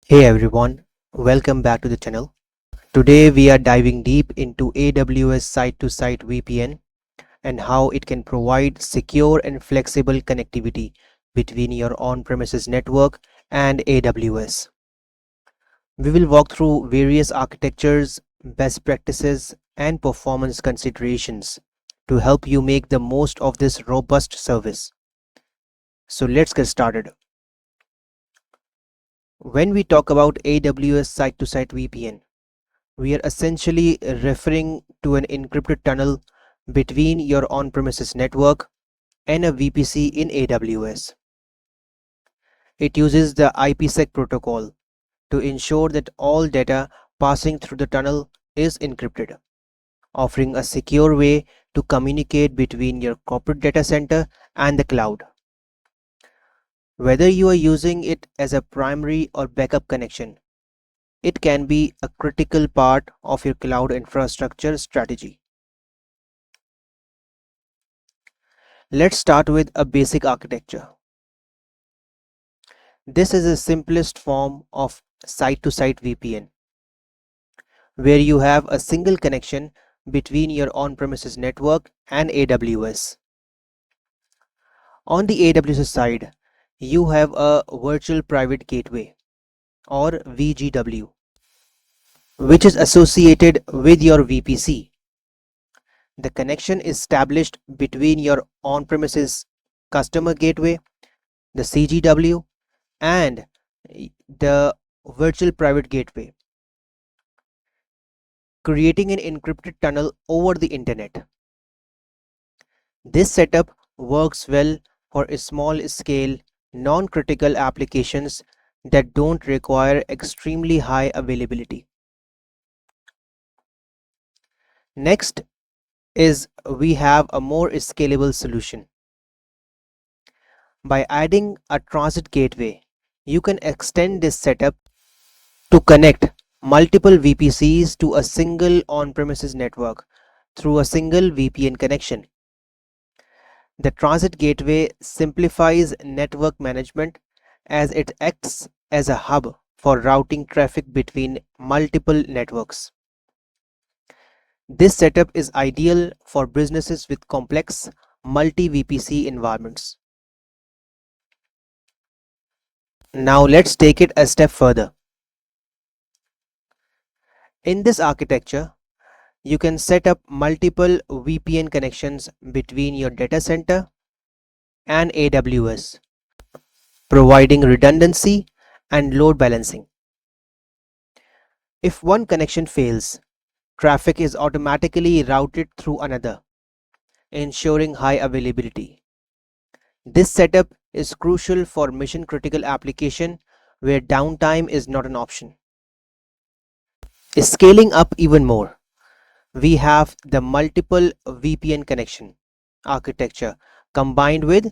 Hey everyone, welcome back to the channel. Today we are diving deep into AWS Site-to-Site VPN and how it can provide secure and flexible connectivity between your on-premises network and AWS. We will walk through various architectures, best practices, and performance considerations to help you make the most of this robust service. So let's get started. When we talk about AWS Site-to-Site VPN, we are essentially referring to an encrypted tunnel between your on-premises network and a VPC in AWS. It uses the IPsec protocol to ensure that all data passing through the tunnel is encrypted, offering a secure way to communicate between your corporate data center and the cloud. Whether you are using it as a primary or backup connection, it can be a critical part of your cloud infrastructure strategy. Let's start with a basic architecture. This is the simplest form of site-to-site VPN, where you have a single connection between your on-premises network and AWS. On the AWS side, you have a virtual private gateway or VGW, which is associated with your VPC. The connection is established between your on-premises customer gateway, the CGW, and the virtual private gateway, creating an encrypted tunnel over the internet. This setup works well for small-scale, non-critical applications that don't require extremely high availability. Next is we have a more scalable solution. By adding a transit gateway, you can extend this setup to connect multiple VPCs to a single on-premises network through a single VPN connection. The transit gateway simplifies network management as it acts as a hub for routing traffic between multiple networks. This setup is ideal for businesses with complex multi-VPC environments. Now let's take it a step further. In this architecture, you can set up multiple VPN connections between your data center and AWS, providing redundancy and load balancing. If one connection fails, traffic is automatically routed through another, ensuring high availability. This setup is crucial for mission-critical application where downtime is not an option. Scaling up even more, we have the multiple VPN connection architecture combined with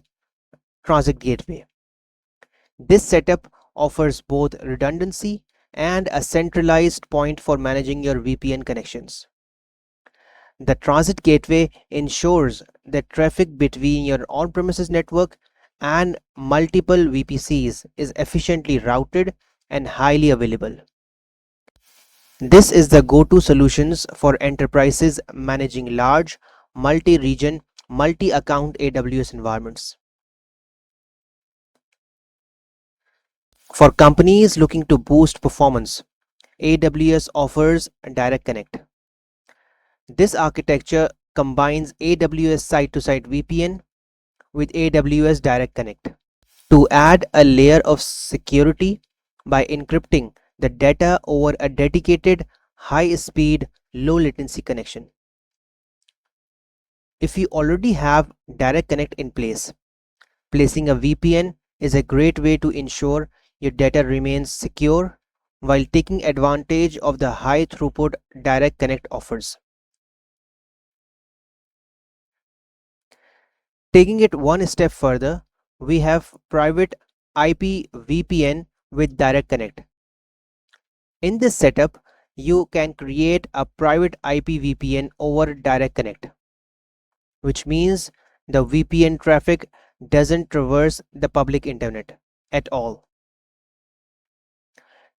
transit gateway. This setup offers both redundancy and a centralized point for managing your VPN connections. The transit gateway ensures that traffic between your on-premises network and multiple VPCs is efficiently routed and highly available. This is the go-to solutions for enterprises managing large, multi-region, multi-account AWS environments. For companies looking to boost performance, AWS offers Direct Connect. This architecture combines AWS Site-to-Site VPN with AWS Direct Connect to add a layer of security by encrypting the data over a dedicated high-speed, low-latency connection. If you already have Direct Connect in place, placing a VPN is a great way to ensure your data remains secure while taking advantage of the high throughput Direct Connect offers. Taking it one step further, we have private IP VPN with Direct Connect. In this setup, you can create a private IP VPN over Direct Connect, which means the VPN traffic doesn't traverse the public internet at all.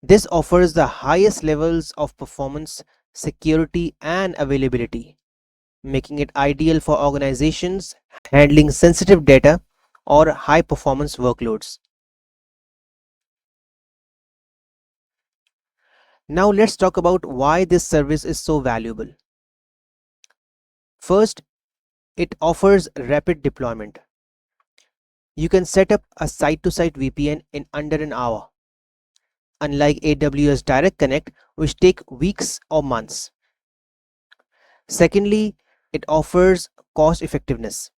This offers the highest levels of performance, security, and availability, making it ideal for organizations handling sensitive data or high performance workloads. Now let's talk about why this service is so valuable. First, it offers rapid deployment. You can set up a site-to-site VPN in under an hour, unlike AWS Direct Connect, which take weeks or months. Secondly, it offers cost effectiveness.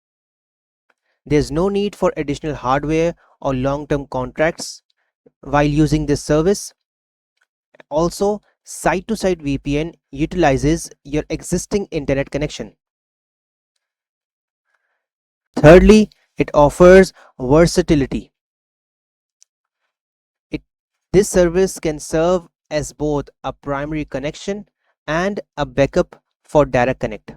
There's no need for additional hardware or long-term contracts while using this service. Also, site-to-site VPN utilizes your existing internet connection. Thirdly, it offers versatility. It, this service can serve as both a primary connection and a backup for direct connect.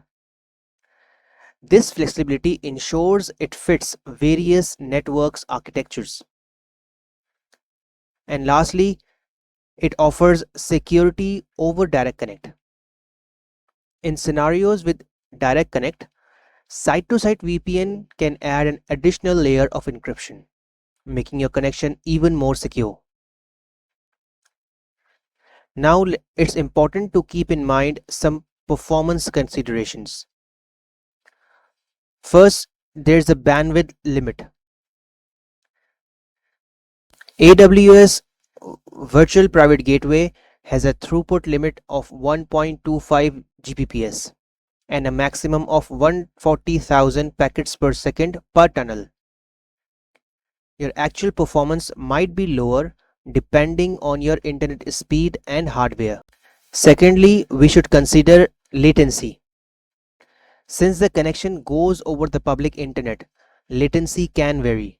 This flexibility ensures it fits various networks architectures. And lastly, it offers security over direct connect. In scenarios with direct connect, site-to-site VPN can add an additional layer of encryption, making your connection even more secure. Now, it's important to keep in mind some performance considerations. First, there's a bandwidth limit. AWS Virtual Private Gateway has a throughput limit of 1.25 Gbps and a maximum of 140,000 packets per second per tunnel. Your actual performance might be lower depending on your internet speed and hardware. Secondly, we should consider latency. Since the connection goes over the public internet, latency can vary.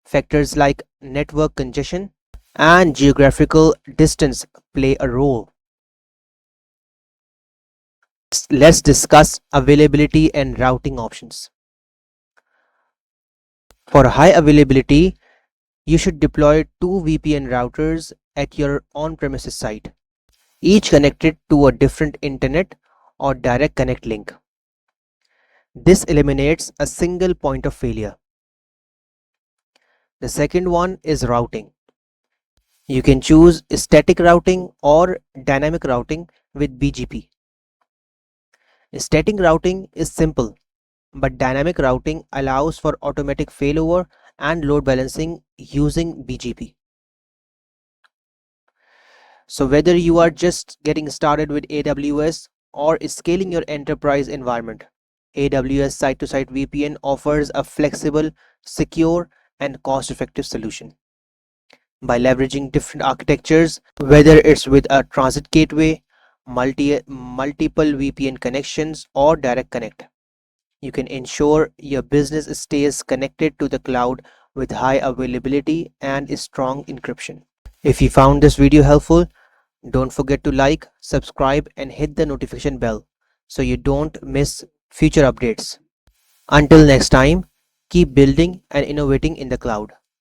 Factors like network congestion and geographical distance play a role. Let's discuss availability and routing options. For high availability, you should deploy two VPN routers at your on-premises site, each connected to a different internet or direct connect link. This eliminates a single point of failure. The second one is routing. You can choose static routing or dynamic routing with BGP. Static routing is simple, but dynamic routing allows for automatic failover and load balancing using BGP. So whether you are just getting started with AWS or scaling your enterprise environment, AWS Site-to-Site VPN offers a flexible, secure, and cost-effective solution. By leveraging different architectures, whether it's with a transit gateway, multiple VPN connections, or direct connect, you can ensure your business stays connected to the cloud with high availability and strong encryption. If you found this video helpful, don't forget to like, subscribe, and hit the notification bell so you don't miss future updates. Until next time, keep building and innovating in the cloud.